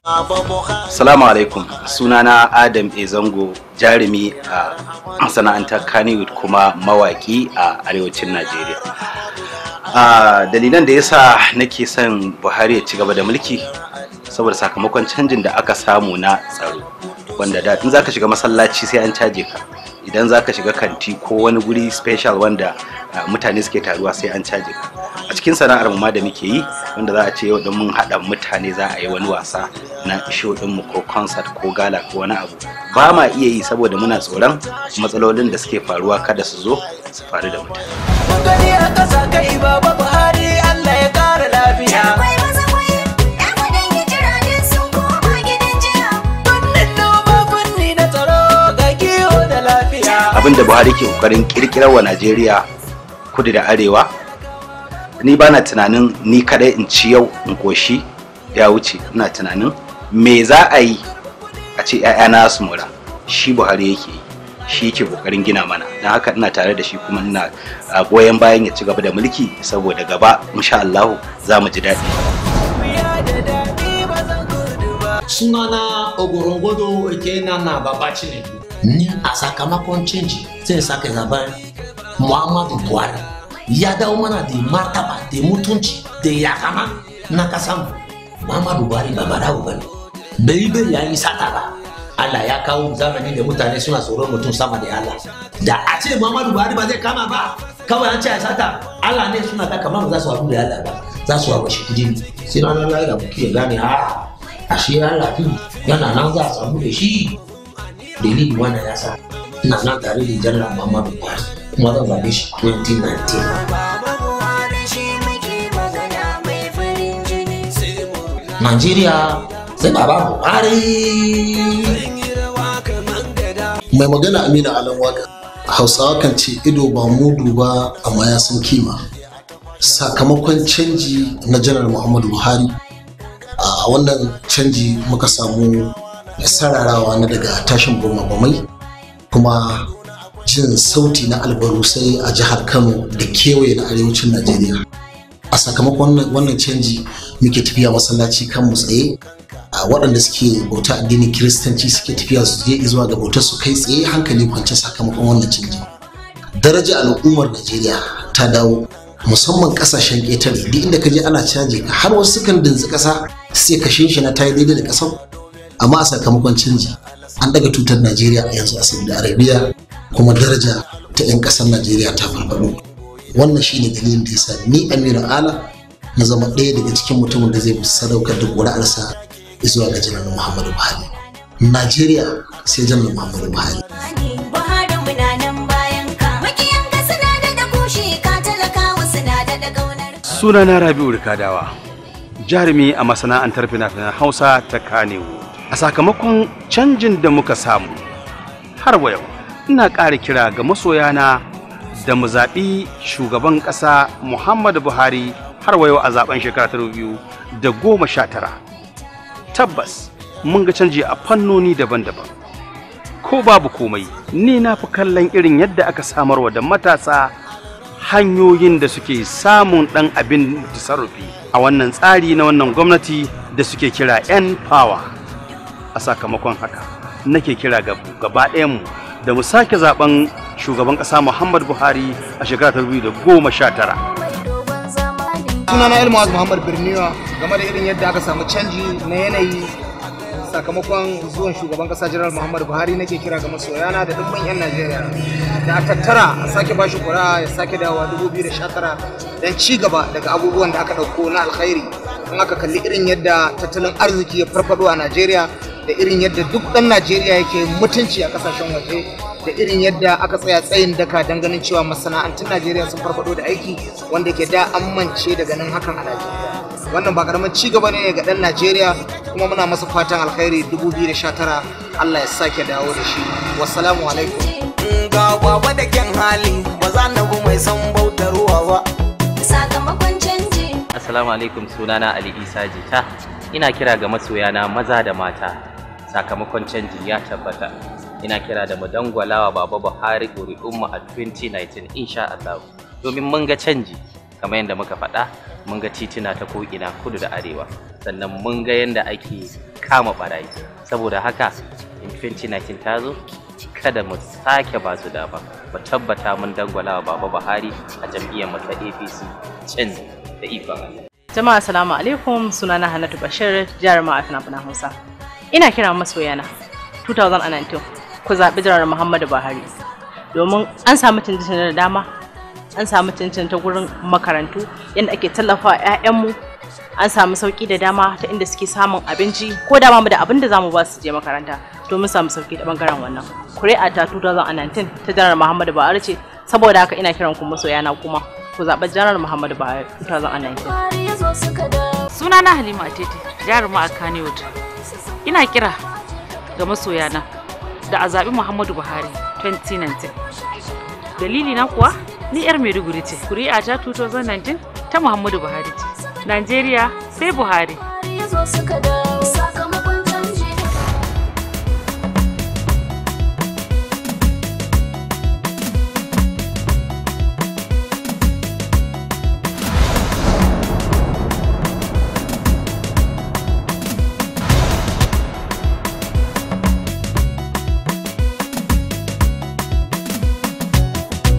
Assalamu alaikum, sunana Adam A. Zango, jarumi a masana'antar Kannywood kuma mawaki a arewacin Najeriya. Dalilan da yasa nake son Buhari ya ci gaba da mulki saboda sakamakon canjin da aka samu na tsaro, wanda da in zaka shiga masallaci sai an caje ka, idan zaka shiga kanti ko wani guri special wanda mutane suke taruwa sai an caje ka. A cikin sana'ar mu ma da muke yi, wanda za a ce yau mun haɗa mutane za a yi wani wasa na show din mu ko concert ko gala ko wani abu, ba ma iya yi saboda muna tsoron matsalolin da suke faruwa kada su zo su faru da mutane. Mun gani a ƙasa kai baba Buhari, Allah ya ƙara lafiya. Abinda Buhari ke kokarin kirkirar wa Najeriya kudu da arewa, ni bana tunanin ni kadai in ci yau in koshi ya wuce. Ina tunanin me za a yi a ce ƴaƴana su mura. Shi Buhari yake yi, shi yake kokarin gina mana, don haka ina tare da shi kuma ina goyon bayan ya ci gaba da mulki, saboda gaba insha Allah za mu ji daɗi. Sunana Ogorongodo Ekena na Babaci ne. Ni a sakamakon canji zai sake zaben Muhammadu Buhari. Ya dawo mana da martaba da mutunci da yakama na kasan. Muhammadu Buhari ba barawo bane. Bai yayi sata ba. Allah ya kawo zamani da mutane suna tsoron mutum sama da Allah. Da a ce Muhammadu Buhari ba zai kama ba, kawai an ce ya sata, Allah ne suna ta kamar za su haɗu da Allah ba, za su haɓa shi kudi. Sai ranar lahira muke gane ashe Allah yana nan za a samu da shi. Dalili wannan ya sa ina nan tare da General Muhammadu Buhari kuma zan zaɓe shi 2019. Najeriya sai Baba Buhari. Mai magana Aminu Alan Waka. Hausawa kan ce ido ba mudu ba amma ya san kima. Sakamakon canji na Janar Muhammadu Buhari, a wannan canji muka samu sararawa na daga tashin bamai kuma jin sauti na albarusai a jihar Kano da kewaye na arewacin Najeriya. A sakamakon wannan canji muke tafiya masallaci kan mu tsaye, a waɗanda suke bauta addinin Kiristanci suke tafiya su je zuwa ga bautar su kai tsaye hankali kwance sakamakon wannan canji. Daraja al'ummar Najeriya ta dawo, musamman kasashen ƙetare, duk inda ka je ana caje ka, har wasu sukan dintsi ƙasa sai ka shi na tayi daidai da ƙasar. Amma a sakamakon canji an daga tutar Najeriya a yanzu a Saudi Arabia, kuma daraja ta 'yan ƙasar Najeriya ta farfaɗo. Wannan shine dalilin da yasa ni Aminu Ala na zama ɗaya daga cikin mutumin da zai sadaukar da ƙuri'arsa zuwa ga Janar Muhammadu Buhari. Najeriya sai Janar Muhammadu Buhari. Sunana Rabi'u Rikadawa, jarumi a masana'antar fina-finan Hausa ta Kannywood. A sakamakon canjin da muka samu har wa yau, ina ƙara kira ga masoyana da mu zaɓi shugaban ƙasa Muhammadu Buhari har wa yau a zaben shekara ta 2019. Tabbas mun ga canji a fannoni daban-daban. Ko babu komai, ni na fi kallon irin yadda aka samarwa da matasa hanyoyin da suke samun ɗan abin tasarrufi a wannan tsari na wannan gwamnati da suke kira N-Power. A sakamakon haka nake kira ga gaba ɗayanmu da mu sake zaben shugaban ƙasa Muhammadu Buhari a shekara ta 2019. Sunana Elmaz Muhammad Birniwa. Game da irin yadda aka samu canji na yanayi sakamakon zuwan shugaban ƙasa Janar Muhammadu Buhari, nake kira ga masoyana da dukkan 'yan Najeriya da a tattara a sake bashi ƙuri'a ya sake dawowa 2019 don ci gaba daga abubuwan da aka ɗauko na alkhairi. In aka kalli irin yadda tattalin arziki ya farfado a Najeriya, da irin yadda duk ɗan Najeriya yake mutunci a ƙasashen waje, da irin yadda aka tsaya tsayin daka don ganin cewa masana'antun Najeriya sun farfado da aiki wanda ke da amince da ganin hakan a Najeriya. Wannan ba karamin ci gaba ne ga ɗan Najeriya, kuma muna masa fatan alkhairi 2019 Allah ya sake dawo da shi. Wassalamu alaikum. Ga baba da kyan hali ba za na bu mai san bautarwa ba. Sakamakon canji. Assalamu alaikum, sunana Ali Isa Jita. Ina kira ga masoyana maza da mata. Sakamakon canji ya tabbata. Ina kira da mu dangwalawa Baba Buhari ƙuri'unmu a 2019 insha Allah. Domin mun ga canji kamar yadda muka faɗa mun ga titina ta ko'ina kudu da arewa, sannan mun ga yadda ake kama barayi. Saboda haka in 2019 ta zo kada mu sake ba su dama, mu tabbata mun dangwala wa Baba Buhari a jam'iyyar mu ta APC canji da ikon Allah. Jama'a assalamu alaikum, sunana Hannatu Bashir, jaruma a fina-finan Hausa. Ina kira masoyana 2019 ku zaɓi Janar Muhammadu Buhari domin an samu canjin da dama, an samu canjin ta gurin makarantu yadda ake tallafa 'ya'yanmu, an samu sauki da dama ta inda suke samun abinci ko da mu da abin da zamu ba su je makaranta domin samu sauki da bangaren wannan. Kuri'a ta 2019 ta Janar Muhammadu Buhari ce, saboda haka ina kiran ku masoyana kuma ku zaɓi Janar Muhammadu Buhari 2019. Sunana Halima Atete, jaruma a Kannywood. Ina kira ga masoyana da a zaɓi Muhammadu Buhari 2019. Dalili na kuwa ni 'yar Maiduguri ce. Kuri'a ta 2019 ta Muhammadu Buhari ce. Najeriya sai Buhari.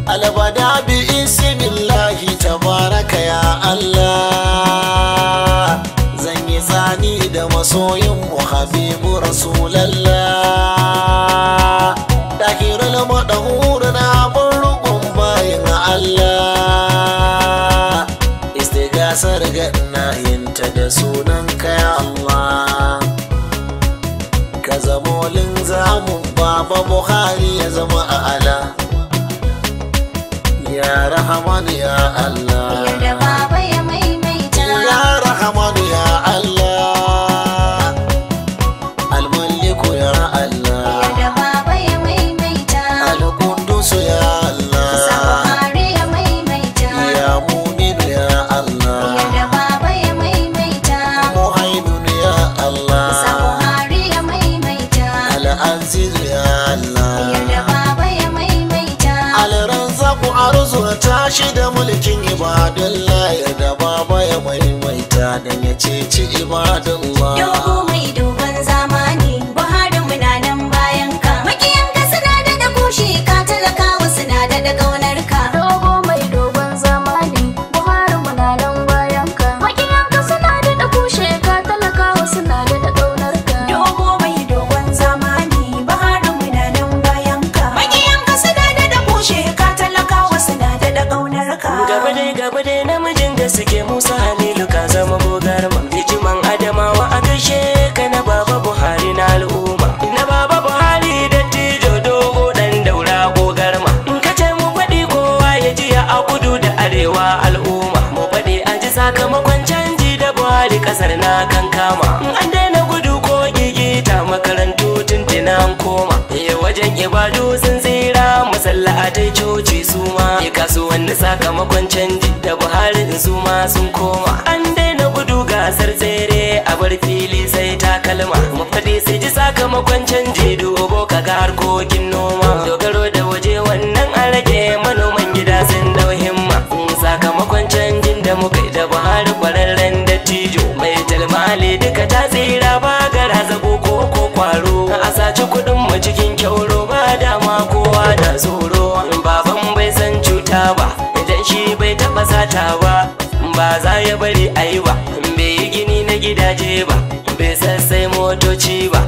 Albada bi ismillahi tabaraka ya Allah, zan yi tsani da masoyin mu habibu rasulallah, dahirul madahur na burgun bayin Allah, istigasar ganna yinta da sunan ka ya Allah, ka zamo linzamun Baba Buhari ya zama a'ala. Ya Rahman ya Allah, Yarda Baba ya maimaita. Ya Rahman ya Allah, Al-Maliku ya Allah, Yarda Baba ya maimaita. Al-Qudus ya Allah, Buhari ya maimaita. Ya Mu'min ya Allah, Yarda Baba ya maimaita. Muhaimin ya Allah, Buhari ya maimaita. Al-Aziz ya Allah, Yarda Baba ya maimaita. Al-Razzaqu arzuta shi da mulkin ibadallah, yarda Baba ya maimaita dan ya ceci ibadallah. Dogo mai dogon zamani, Buhari muna nan bayan ka. Makiyanka suna da kushe ka, talakawa suna da kaunar ka. Dogo mai dogon zamani, Buhari muna nan bayan ka. Makiyanka suna da kushe ka, talakawa suna da kaunar ka. Dogo mai dogon zamani, Buhari muna nan bayan ka. Makiyanka suna da kushe ka, talakawa suna da kaunar ka. Gaba dai namijin da suke Musa Halilu ka zama gogarma. Hijiman Adamawa a gaishe ka na Baba Buhari na al'umma. Na Baba Buhari da tijo dogo dan daura gogarma. In ka ce mu faɗi kowa ya jiya a kudu da arewa al'umma. Mu faɗi an ji sakamakon canji da Buhari kasar na kan kama. In an daina gudu ko gigita makarantu tuntuna an koma. Wajen ibadu sun tsira masallatai coci su ma. Kasuwanni sakamakon canji da Buhari su ma sun koma. An daina gudu gasar tsere a bar fili sai takalma. Mu faɗi sai ji sakamakon canji dubo kaga harkokin noma. Dogaro da waje wannan an rage manoman gida sun dau himma. Sakamakon canjin da muka yi da Buhari kwararren dattijo. Mai talmali duka ta tsira ba gara zago ko kwaro. A saci kuɗin mu cikin kyauro ba dama kowa na tsoro. Baban bai san cuta ba idan shi bai taɓa sata ba, ba za ya bari a yi ba. Bai yi gini na gidaje ba, bai sassai motoci ba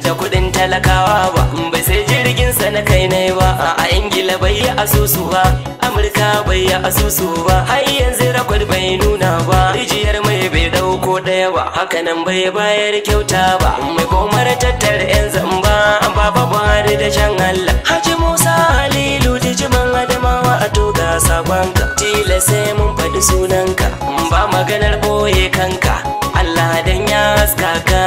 da kuɗin talakawa ba, bai sai jirgin sa na kai nai ba. A Ingila bai yi asusu ba, Amurka bai yi asusu ba, har yanzu rakwad bai nuna ba. Rijiyar mai bai dauko ɗaya ba, hakanan bai bayar kyauta ba. Mai komar tattara 'yan zamba, Baba Buhari da shan Allah. Haji Musa Halilu Dijiman Adamawa a toga sabonka. Tila sai mun faɗi sunanka, ba maganar ɓoye kanka. Allah dan ya haskaka,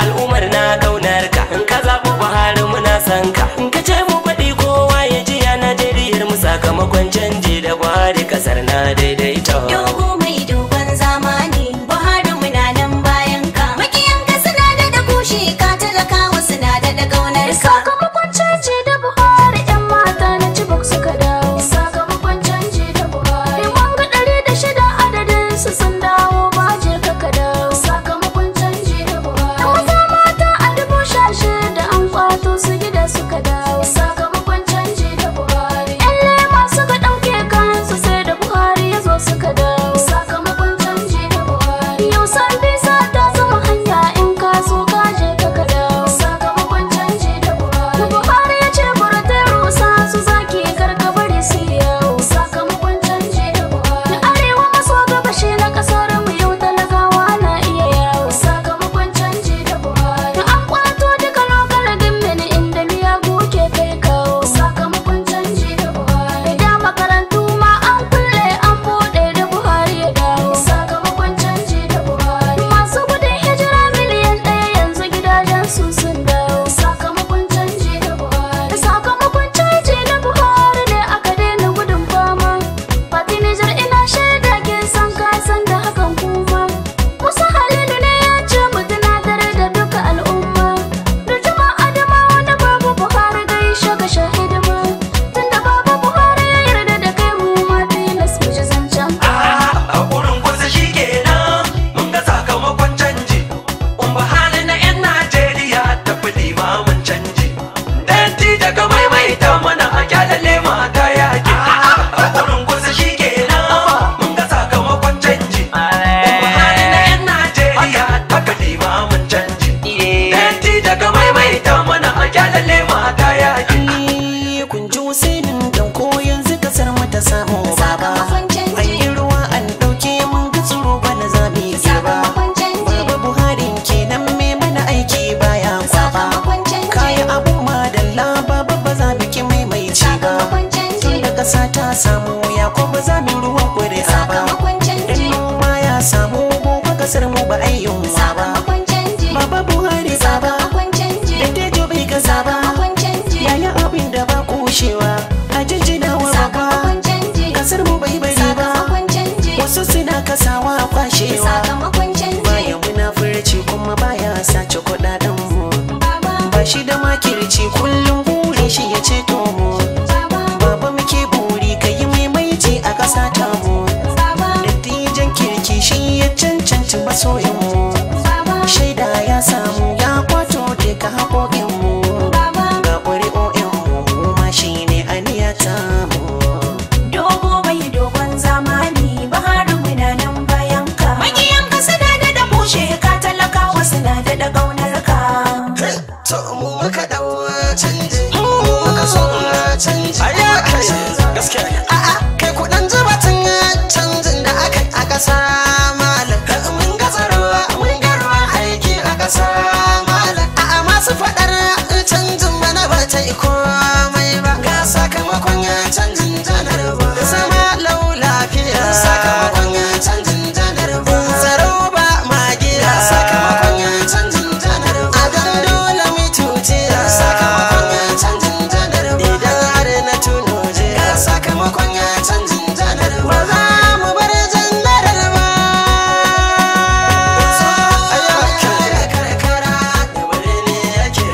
al'ummar na kaunar ka. In ka zaɓi Buhari muna san ka. In ka ce mu faɗi kowa ya ji ya Najeriyar mu sakamakon canji da Buhari kasar na daidaita. Dogo mai dogon zamani, Buhari muna nan bayan ka. Makiyanka suna da kushe ka, talakawa suna da kaunar ka. Sakamakon canji da Buhari, 'yan mata na Chibok suka dawo. Sakamakon canji da Buhari, mun ga 106 adadin su sun kasar mu ba ayyun ba sakamakon canji baba Buhari baba sakamakon canji dattijo bai gaza ba sakamakon canji yaya abin da ba kushewa a jinjina wa baba sakamakon canji kasar mu bai bari ba sakamakon canji wasu suna kasawa kwashewa sakamakon canji baya munafurci kuma baya sace kudaden mu ba shi da makirci kullum buri shi ya ceto mu baba muke buri kai maimaici a ƙasa ta mu dattijan kirki shi ya cancanci masoyin mu shaida ya samu ya kwato duka haƙoƙin mu ga ƙuri'o'in mu ma shi ne aniyata mu dogo mai dogon zamani Buhari muna nan bayan ka magiyan ka suna da bushe ka talakawa suna da gaunar ka to mu muka dawo canji muka so canji gaskiya a'a kai kudan zubatin canjin da aka yi a ƙasa malam mun ga tsaro mun ga ruwa aiki a ƙasa malam a'a masu faɗar canjin bana ba ta yi komai ba ga sakamakon canjin janar ba zama lau lafiya sakamakon canjin janar ba tsaro ba magiya sakamakon canjin janar ba a gan dole mu tuce sakamakon canjin janar ba idan har na tuno je sakamakon canjin janar ba za mu bar janar ba karkara da wani ne yake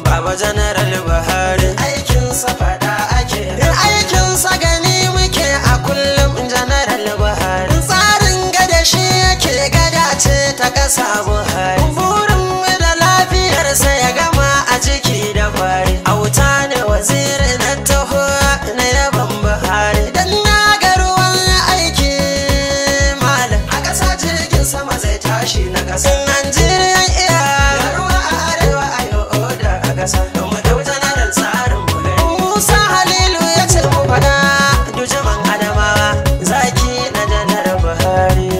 baba janaral Buhari aikinsa fada ake aikinsa gani muke a kullum janaral Buhari tsarin gada shi yake gada ce ta ƙasa Buhari burin da lafiyarsa ya gama a ciki da kwari auta ne waziri na taho na yaban Buhari dan na ga ruwan aiki malam a ƙasa jirgin sama zai tashi na ƙasa Najeriya iya ruwa a arewa a yau oda a ƙasa mu dau janaral tsarin Musa Halilu ya ce mu faɗa dujaman Adamawa zaki na janar Buhari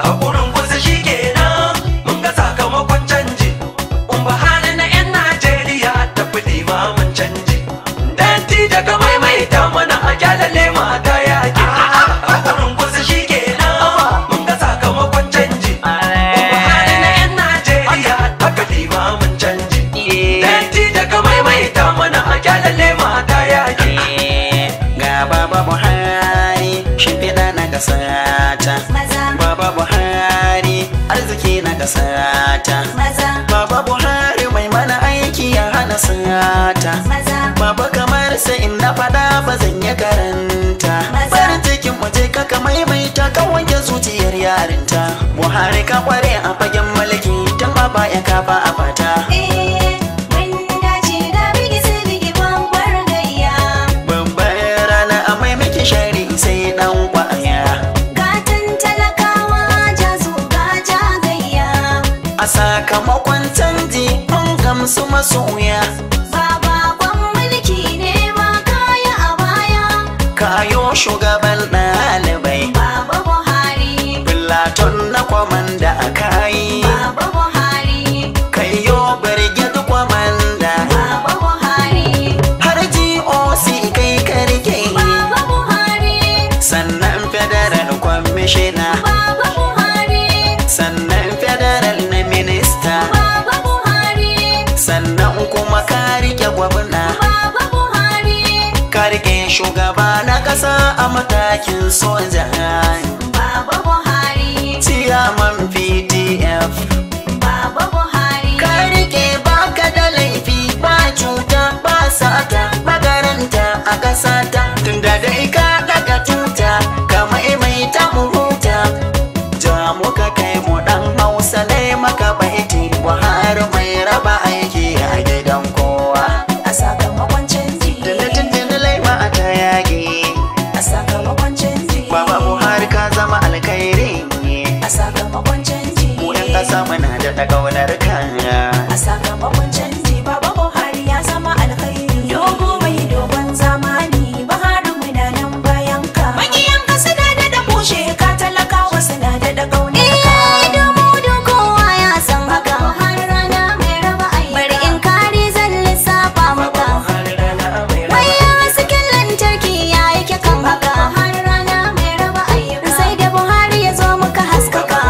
a gurin kusa shi kenan mun ga sakamakon canji Buhari na 'yan Najeriya ta fi limamin canji danti daga maimaita mana a kyalale mata yaki a gurin kusa shi kenan mun ga sakamakon canji Buhari na 'yan Najeriya ta fi limamin canji danti daga maimaita mana a kyalale mata yaki ga baba Buhari shimfiɗa na ƙasata baba Buhari arziki na ƙasata baba Buhari mai mana aiki ya hana sata baba kamar sai in na faɗa ba zan yi karanta farin cikin waje ka maimaita ka wanke zuciyar yarinta Buhari ka kware a fagen mulki tun a baya ka ba a fata babbar rana a mai miki shari sai dan kwaya a sakamakon canji an gamsu masoya kayo shugaban ɗalibai Platon na kwamanda a kayi kayo brigade kwamanda har GOC kai karke sannan federal commissioner sannan federal na minista sannan kuma ka rike gwamna ka rike shugaba na kasa a matakin soja ciyaman PTF ka rike baka da laifi ba cuta ba sata makaranta a kasata tunda dai ka daga tuta ka maimaita mu huta ja muka kai mu dan Hausa ne maka baiti Buhari mai raba aiki a gidan kowa a sakamakon canji Tuntun laima a ta yage a sakamakon canji Baba Buhari ka zama alkhairi a sakamakon canji mu yan kasa muna da ƙaunar kan a sakamakon canji Baba Buhari ya zama alkhairi dogo mai dogon zamani Buhari muna nan bayan ka magiyan ka suna da bushe ka talakawa suna da kaunar ka dogo kowa ya san haka Buhari rana mai raba ayyuka bari in kare zan lissafa maka waya hasken lantarki ya yake kan haka Buhari rana mai raba ayyuka sai da Buhari ya zo muka haskaka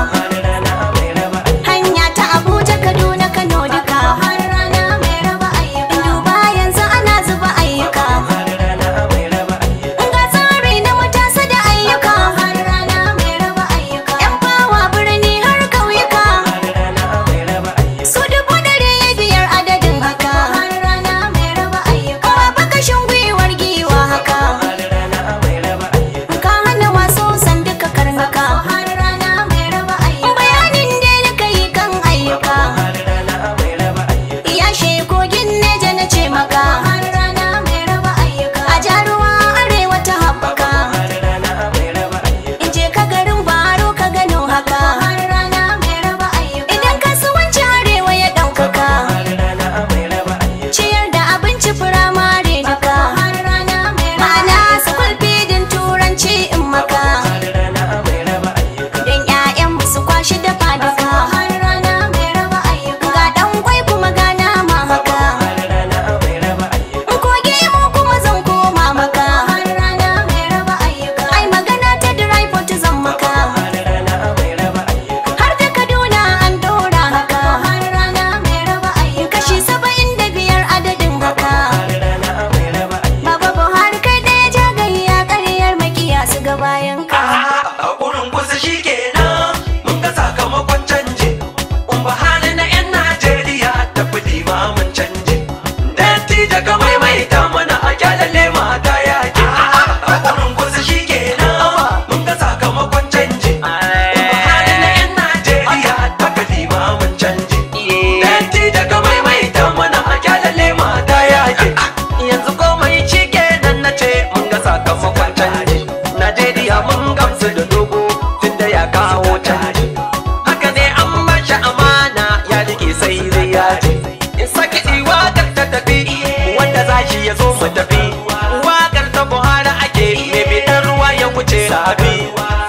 rabi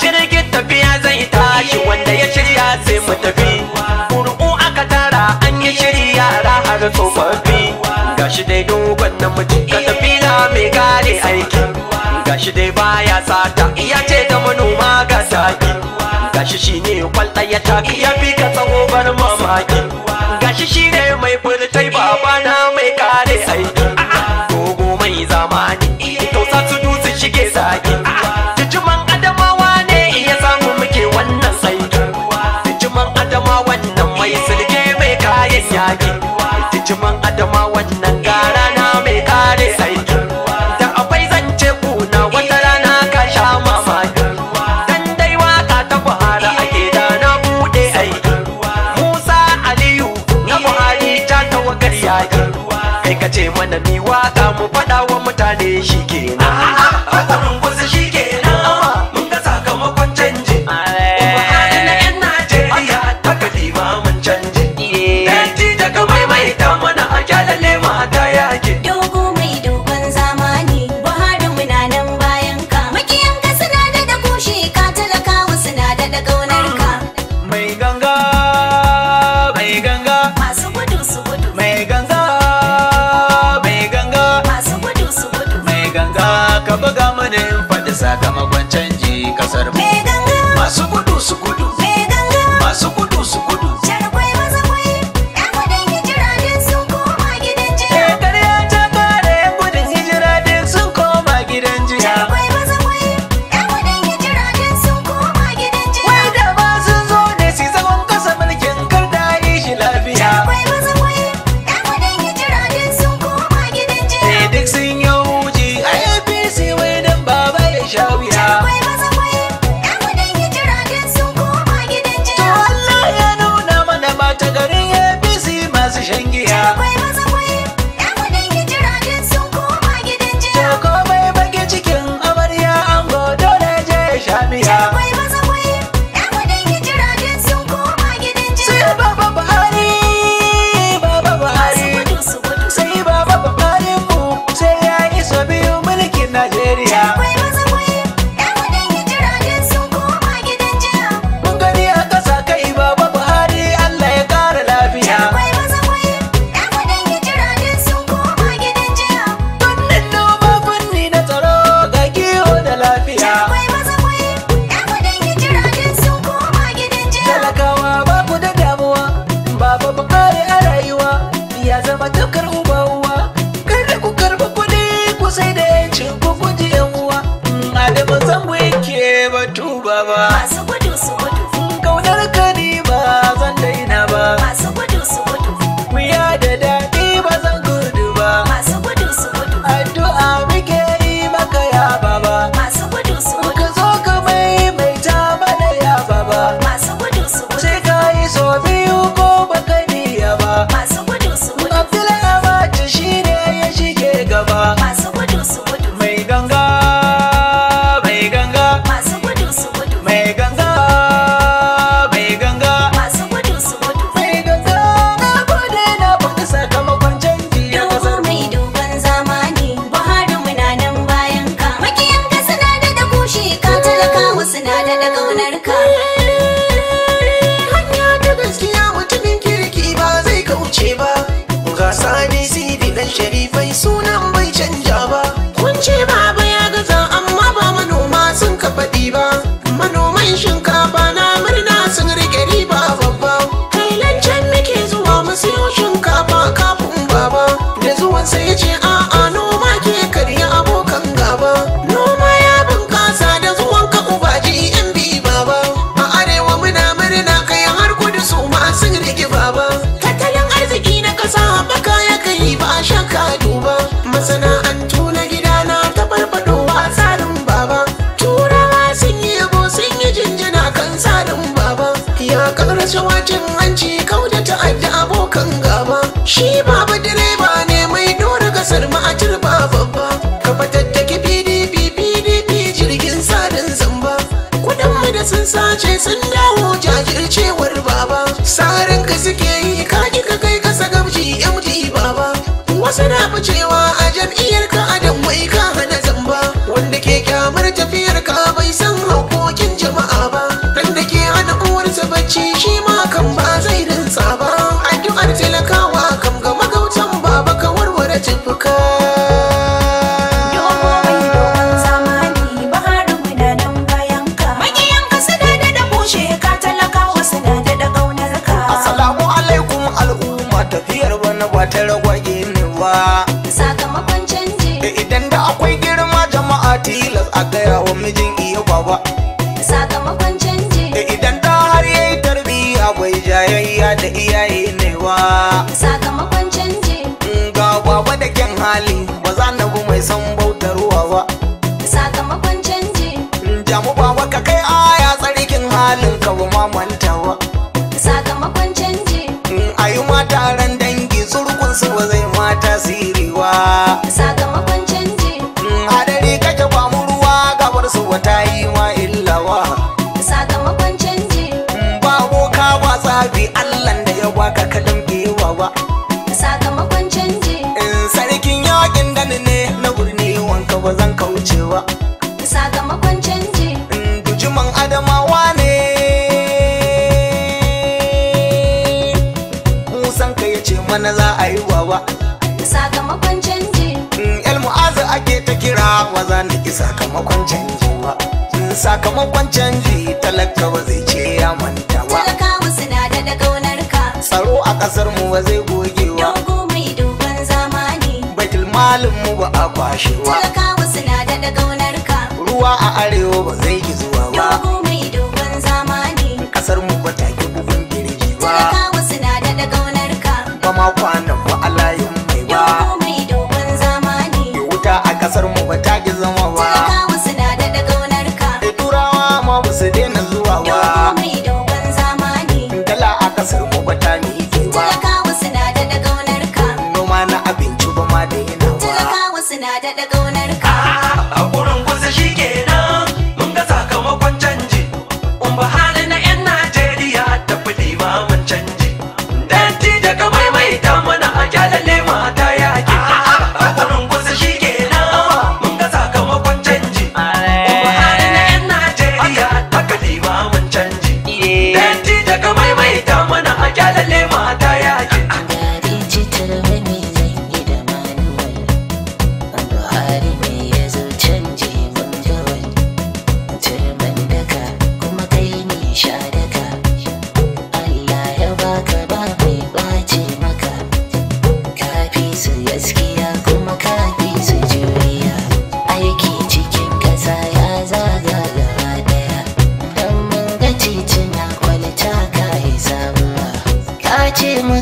jirgin tafiya zai tashi wanda ya shirya sai mu tafi ƙuri'u aka tara an yi shiri yara har tsofaffi gashi dai dogon namiji ka tafi na mai kare aiki gashi dai baya sata iya ce da manoma ga taki gashi shine kwalta ya taki ya fi ka tsawo bar mamaki gashi shine mai furtai babana mai kare aiki dogo mai zamani tausa su dutse shige zaki jijiman adamawa ne iya samu muke wannan aiki jijiman adama wannan mai silke mai kayan yaki jijiman adama wannan gara na mai kare aiki da akwai zance kuna wata rana ka sha mamaki dan dai waka ta Buhari ake da na bude aiki Musa Aliyu na Buhari ta tawagar yaki kai ka ce mana mi waka mu faɗa wa mutane shi kenan mun kusa shi kenan mun ga sakamakon canji Buhari na 'yan Najeriya ta kalima mun canji danti daga maimaita mana a kyalale mata yake Dogo mai dogon zamani Buhari muna nan bayan ka makiyanka suna da kushe ka talakawa suna da kaunar ka mai ganga masu gudu su gudu mai ganga masu gudu su gudu mai ganga ka buga mana in faɗi sakamakon canji kasar mu mai ganga masu gudu su gudu mai ganga masu gudu su gudu Jarkwai maza kwai yan gudun hijira din sun koma gidan jiya ƙarya ta kare yan gudun hijira din sun koma gidan jiya Jarkwai maza kwai yan gudun hijira din sun koma gidan jiya wai da ba sun zo ne su zagon kasa mulkin kar da yi shi lafiya Jarkwai maza kwai yan gudun hijira din sun koma gidan jiya duk sun yi wuji a APC wai dan baba ya sha wuya Jarkwai maza kwai yan gudun hijira din sun koma gidan to jiya Allah ya nuna mana mata garin APC masu shan giya Jarkwai maza kwai yan gudun hijira din sun koma gidan to jiya komai baki cikin amarya ango dole je ya sha miya Jarkwai maza kwai yan gudun hijira din sun koma gidan sai jiya baba Buhari Masu gudu su gudu sai baba Buhari mu sai ya iso biyu mulkin Najeriya Jarkwai maza kwai yan gudun hijira din sun koma gidan jiya mun gani a ƙasa kai baba Buhari Allah ya ƙara lafiya Jarkwai maza kwai yan gudun hijira din sun koma gidan jiya fannin noma fanni na tsaro ga kiwo da lafiya Jarkwai maza kwai yan gudun hijira din sun koma gidan jiya talakawa ba ku da damuwa baba Buhari a rayuwa ya zama tafkar uba uwa kada ku karba kuɗi ku sai da yancin ku guji yan uwa Adamu zan wake batu baba Masu gudu su gudu kaunar ka ni ba zan daina ba Masu gudu su gudu wuya da daɗi ba zan gudu ba Masu gudu su gudu addu'a muke yi maka ya baba Masu gudu su gudu ka zo ka maimaita mana ya baba Masu gudu su gudu sai ka yi so biyu ko baka niyya ba Masu gudu su gudu Abdul Ahmad shine ya shige gaba Masu gudu su gudu mai ganga Masu gudu su gudu mai ganga Masu gudu su gudu mai ganga na gode na faɗi sakamakon canji a Dogo ƙasar mu mai dogon zamani Buhari muna nan bayan ka makiyanka suna da kushe ka talakawa suna da kaunar ka hanya ta gaskiya mutumin kirki ba zai kauce ba ga sani sidi dan sharifai sunan bai canja ba kun ce baba ya gaza amma ba manoma sun ka faɗi ba manoman shinkafa na murna sun rike riba babba kai lancen muke zuwa mu siyo shinkafa kafin baba da zuwan sai ya ce a'a noma ke karya abokan gaba noma ya bunkasa da zuwan ka ubaji yan bi baba a arewa muna murna kai har kudu su ma sun rike baba tattalin arziki na ƙasa baka ya kai ba shakka duba masana'antu na gida na ta farfadowa tsarin baba turawa sun yi yabo sun yi jinjina kan tsarin baba ya karshe wacin hanci kau da ta'adda abokan gaba shi baba direba ne mai dora kasar mu a turba babba ka fatattaki pdp jirgin sadin zamba kudin mu da sun sace sun dawo jajircewar baba sarin ka suke yi ka ka kai kasa gamji md baba wasu na ficewa a jam'iyyar ka adam wai ka hana zamba wanda ke kyamar tafiyar ka bai san ba ta ragwage ne ba. Sakamakon canji. Idan da akwai girma jama'a tilas a gaya wa mijin iya baba. Sakamakon canji. Idan da har yayi tarbiyya bai jayayya da iyaye ne ba. Sakamakon canji. Ga baba da kyan hali ba za na bi mai son bautarwa ba. Sakamakon canji. Jamu baba ka kai aya tsarikin halin ka ba ma mantawa. Sakamakon canji. Ayi mata ran dangi surkun su ba zai ma tasiri ba. Sakamakon canji. Hadari kake ba mu ruwa gabar su wata yi ma illawa. Sakamakon canji. Ba boka ba tsafi Allahn da ya baka ka damkewa ba. Sakamakon canji. Sarkin yakin dani ne na birni wanka ba zan kauce ba. Sakamakon canji. Dujiman adamawa ne musan ka ya ce mana za a yi wawa. Sakamakon canji. El Mu'azu ake ta kira maza na ki sakamakon canji ba. Sakamakon canji talaka ba zai ce ya manta ba. Talakawa suna da ƙaunar ka. Tsaro a ƙasar mu ba zai gogewa. Dogo mai dogon zamani. Baitul malin mu ba a kwashewa. Talakawa suna da ƙaunar ka. Ruwa a arewa ba zai ki zuwa ba. Dogo mai dogon zamani. Ƙasar mu ba ta ki bugun girji ba. Talakawa suna da ƙaunar ka. Ba ma kwanan ba a layin mai ba. Dogo mai dogon zamani. Wuta a ƙasar mu ba ta ki zama ba. Talakawa suna da ƙaunar ka. Turawa ma ba su daina zuwa ba. Dogo mai dogon zamani. Dala a ƙasar mu ba ta miƙe ba. Talakawa suna da ƙaunar ka. Noma na abinci ba ma daina ba. Talakawa suna da ƙaunar ka. A gurin kusa shi kenan mun ga sakamakon canji. Bahari na 'yan Najeriya ta fi limamin canji. Danti daga maimaita mana a kyalale mata yaki. A gurin kusa shi kenan mun ga sakamakon canji. Bahari na 'yan Najeriya ta fi limamin canji. Danti daga maimaita mana a kyalale mata yaki.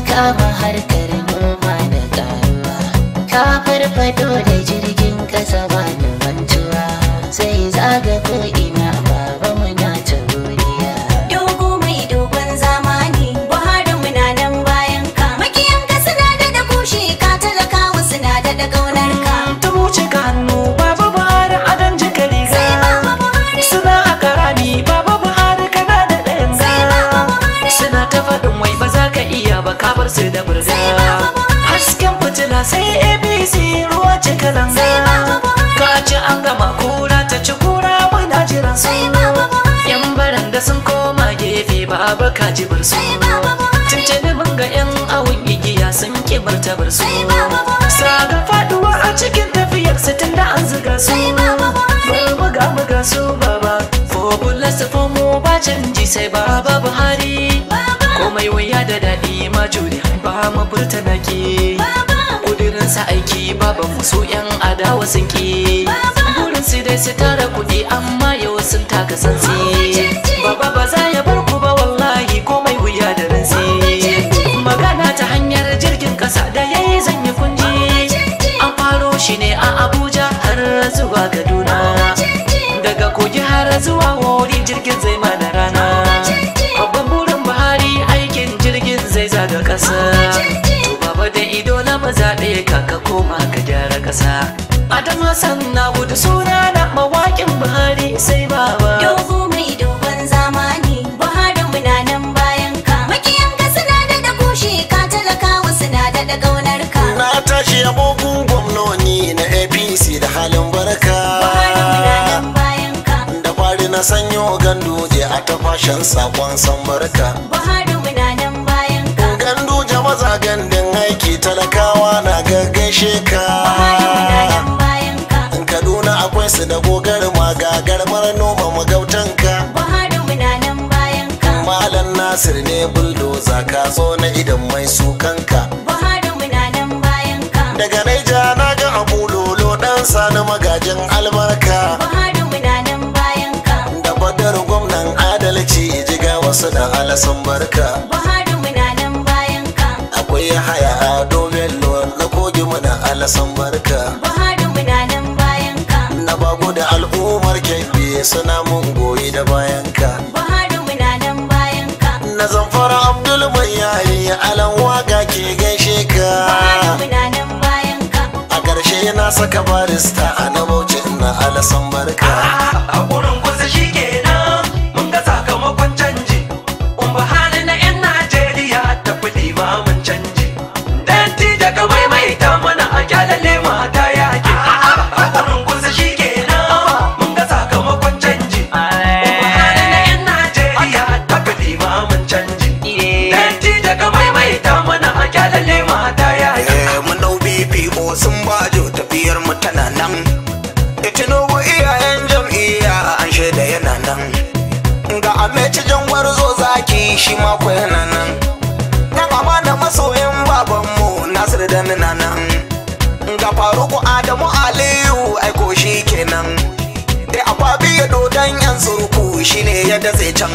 Kama harkar noma da karuwa ka farfado da jirgin kasa ba da mantuwa sai zaga ko ina baba muna ta godiya. Dogo mai dogon zamani Buhari muna nan bayan ka. Makiyan ka suna da kushe ka talakawa suna da ƙaunar ka. Ta wuce ka hannu baba Buhari adan jika riga. Sai baba Buhari. Suna a karami baba Buhari kana da ɗayan ga. Sai baba Buhari. Suna ta faɗin wai ba za ka iya ba ka bar su da burga. Hasken fitila sai ABC ruwa ce kalanga. Ka ci an gama kura ta ci kura muna jiran su. Yan baranda sun koma gefe baba ka ji bar su. Tuntuni mun ga yan awun igiya sun ki bar ta bar su. Saga faduwa a cikin tafiyar su tunda an zuga su. Bar muga su baba. Fobulas fomo ba canji sai baba Buhari. Komai waya da daɗi ma jure ba mu furta naki. Kudirinsa aiki baban musu yan adawa sun ki. Burin su dai su tara kuɗi amma yau sun taka sansi. Baba ba za ya bar ku ba wallahi komai wuya da ransi. Magana ta hanyar jirgin ƙasa da yayi zan yi kunji. An faro shi ne a Abuja har zuwa Kaduna. Daga Kogi har zuwa Wori jirgin zai mana rana. Babban burin Buhari aikin jirgin zai zaga ƙasa. To baba da ido na mazaɓe ka koma ka gyara ƙasa. Adam Hassan na gudu suna na mawaƙin Buhari sai baba. Dogo mai dogon zamani Buhari muna nan bayan ka. Makiyan ka suna da kushe ka talakawa suna da ƙaunar ka. Na tashi abokin gwamnoni na APC da halin barka. Buhari muna nan bayan ka. Da fari na sanyo ganduje a tafashin sakon san barka. Buhari muna nan bayan ka. Ganduje maza gandun aiki talakawa na gaggaishe ka. Buhari muna nan bayan ka. Kaduna akwai su da gogar magagarmar noma magautanka. Buhari muna nan bayan ka. Malam Nasir ne buldoza ka zo na idan mai sukanka. Buhari muna magajin albarka Buhari muna nan bayan ka da badar gwamnan adalci jiga wasu da alasan barka Buhari muna nan bayan ka akwai haya ado bello na kogi muna alasan barka Buhari muna nan bayan ka na bago da al'ummar kebbi suna mun goyi da bayan ka Buhari muna nan bayan ka na zamfara abdul mai yayi alan waka ke gaishe ka Buhari muna nan bayan ka a ƙarshe na saka barista a na bauchi na alasan barka a gurin kusa shi kenan mun ga sakamakon canji Buhari na 'yan Najeriya tafi limamin canji danti daga maimaita mana a kyalale mata yake a gurin kusa shi kenan mun ga sakamakon canji Buhari na 'yan Najeriya tafi limamin canji danti daga maimaita mana a kyalale mata yake mun dau BPO sun bajo tafiyar mu tana nan da tunubu iyayen jam'iyya an shaida yana nan ga ameci jangwar zo zaki shi mako yana nan na kama da masoyin babanmu nasir da nuna nan ga faruku adamu aliyu aiko shi kenan da akwabi ya dodon yan surku shine ya datse can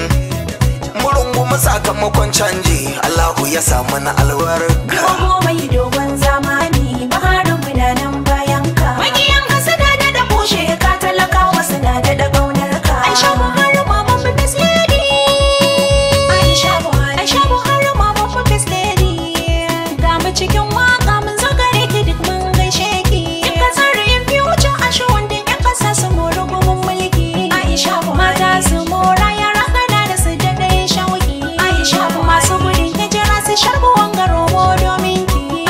murungumu sakamakon canji allahu ya samu na albarka Dogo mai dogon zamani Buhari muna nan bayan ka Magiyan ka suna da kushe ka talakawa suna da ƙaunar ka Aisha Buhari mama mu Miss Lady Aisha Buhari mama mu Miss Lady Ga mu cikin waka mun zo gare ki duk mun gaishe ki In ka tsara yin future ashe wanda yan kasa su mori gumin mulki Aisha mata su mora yara kana da su da ɗaya shauki Aisha masu gudun hijira su sharbu wanga romo domin ki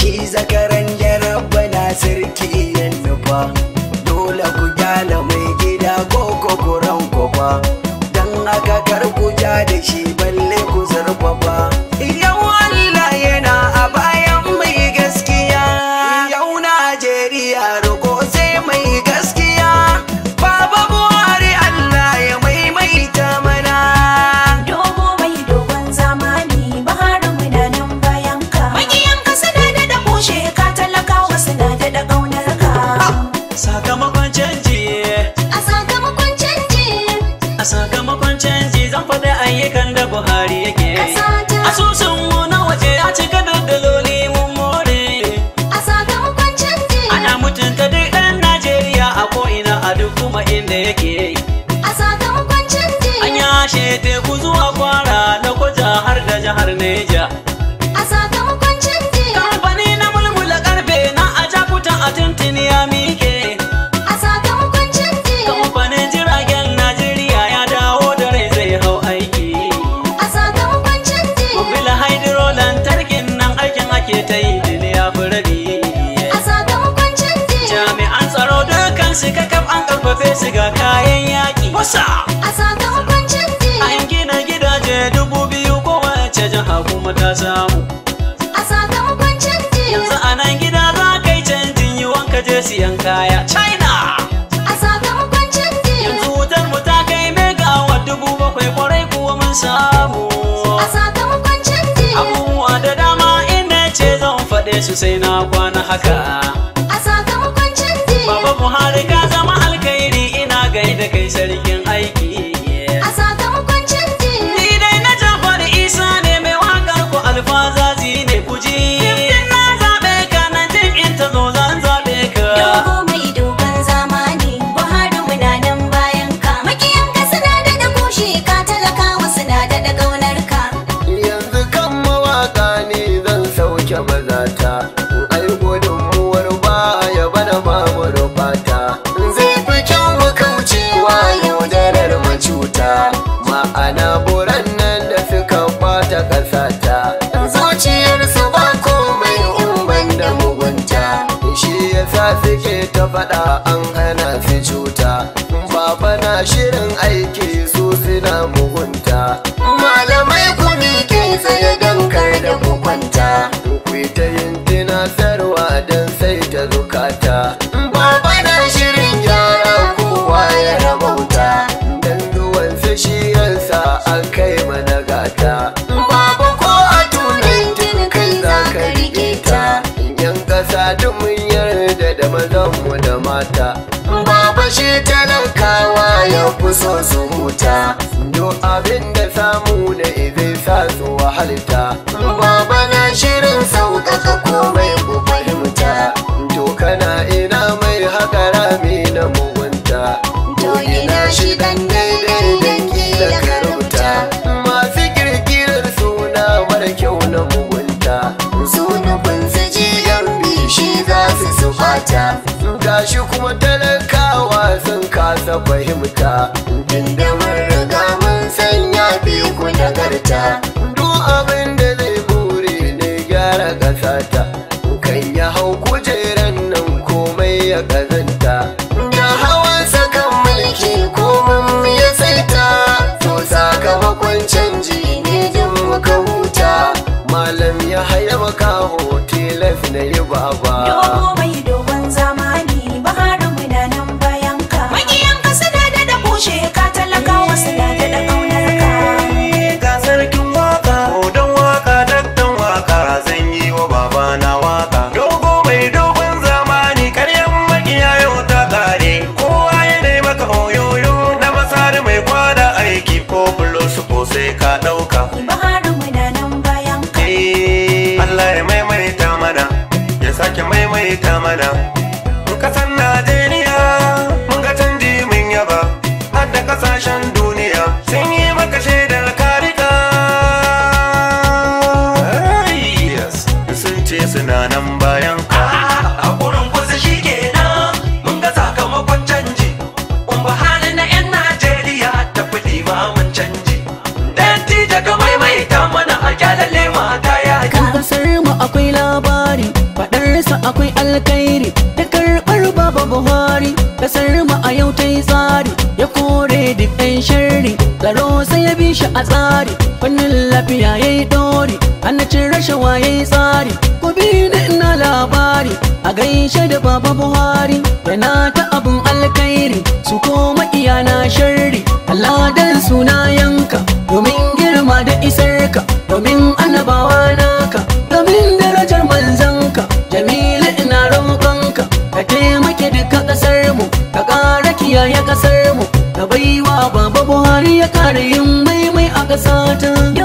shi zakaran da rabbana sarki yan nufa dole ku gyala mai gida ko kokoran kofa dan aka kar ku ja da shi balle ku zarfafa yau Allah yana a bayan mai gaskiya yau Najeriya roko sai mai gaskiya Baba Buhari Allah ya maimaita mana dogo mai dogon zamani Buhari muna nan bayan ka magiyan ka suna da kushe ka talakawa suna da kaunar ka sakamakon canji a sakamakon canji a sakamakon canji zan faɗi ayyukan da Buhari yake asusun mu na waje ya cika da daloli mun more a sakamakon canji ana mutunta duk ɗan Najeriya a ko'ina a duk kuma inda yake a sakamakon canji an yashe teku zuwa Kwara da Kwaja har da jihar Neja a sakamakon canji kamfani na mulmula karfe na Ajakuta a tuntuni ya mike a sakamakon canji kamfanin jiragen Najeriya ya dawo da rai zai hau aiki a sakamakon canji mobile hydro lantarkin nan aikin ake ta yi dili ya fi rabi a sakamakon canji jami'an tsaro dukkan su kakaf an karfafe su ga kayan yaƙi wasa a sakamakon canji an gina gidaje 2000 kowace jiha kuma ta samu a sakamakon canji yanzu a nan gida za ka yi canjin yi wanka je siyan kaya China a sakamakon canji yanzu wutar mu ta kai megawatt 7,000 kwarai kuwa mun samu a sakamakon canji abubuwa da dama ina ce zan faɗe su sai na kwana haka a sakamakon canji Baba Buhari ka zama alkhairi ina gaida kai sarkin aiki a sakamakon canji ni dai na Jafar Isa ne mai wakar ku alfazazi ne kuji na zaɓe ka nan jin in ta zo zan zaɓe ka dogo mai dogon zamani Buhari muna nan bayan ka makiyan ka suna da kushe ka talakawa suna da kaunar ka yanzu kan mawaka ne zan sauke mazata ai gudunmuwar baya bana babu fata zai fi kyau mu kaucewa yaudarar macuta ma'ana buran nan da suka bata ƙasata zuciyarsu ba komai in ban da mugunta shi yasa suke ta faɗa an hana su cuta baba na shirin aiki su suna mugunta malamai ku miƙe tsaye don kar da ku kwanta ku yi ta yin tunasarwa don sai ta zukata baba na shirin gyara kowa ya rabauta don zuwansa shi yansa an kai mana gata baba ko a tunan kai za ka rike ta yan ƙasa duk mun yarda da mazanmu da mata baba shi talakawa ya fi so su huta duk abin da samu ne zai sa su wahalta baba na shirin sauƙaƙa komai ku fahimta to kana ina mai haka rami na mugunta to ina shi dan daidai da kila karauta masu kirkirar suna mara kyau na mugunta su nufin su ji yan bishi za su fata gashi kuma talakawa sun kasa fahimta inda mun riga mun san ya fi ku nagarta duk abin da zai bure ne gyara ƙasata kan ya hau kujeran nan komai ya ƙazanta da hawansa kan mulki komai ya saita to sakamakon canji ne jin muka huta malam ya haya makaho tilas na yi baba dogo mai dogon zamani Buhari muna nan bayan ka magiyan ka suna da kushe ka talakawa suna da kaunar ka ga sarkin waka don waka daktan waka zan yi wa baba na waka dogo mai dogon zamani karyan makiya yau ta kare kowa ya nai maka oyoyo na masari mai kwada aiki ko bulos ko sai ka dauka Buhari muna nan bayan ka Allah ya maimaita mana ya sake maimaita mana kasan Najeriya mun ga canji mun yaba har da kasashen duniya sun yi maka shaidar karika sun ce suna nan bayan ka a gurin kusa shi kenan mun ga sakamakon canji Buhari na 'yan Najeriya ta fi limamin canji danti daga maimaita mana a kyalale mata ya kan kasar mu akwai labari akwai alkhairi da karɓar baba Buhari. Kasar mu a yau ta yi tsari ya kore duk ɗan sharri. Tsaro sai ya bi shi a tsari, fannin lafiya ya yi ɗori, hannacin rashawa ya yi tsari. Ku bi ni ina labari a gaishe da baba Buhari, yana ta abin alkhairi su koma iyana sharri. Allah dan suna yanka domin girma da isarka, domin annabawa naka, domin darajar manzanka. Jamilu ina roƙonka ka taimake duka ƙasar mu, ka ƙara kiyaye ƙasar mu, ka baiwa baba Buhari ya ƙara yin maimai a ƙasata.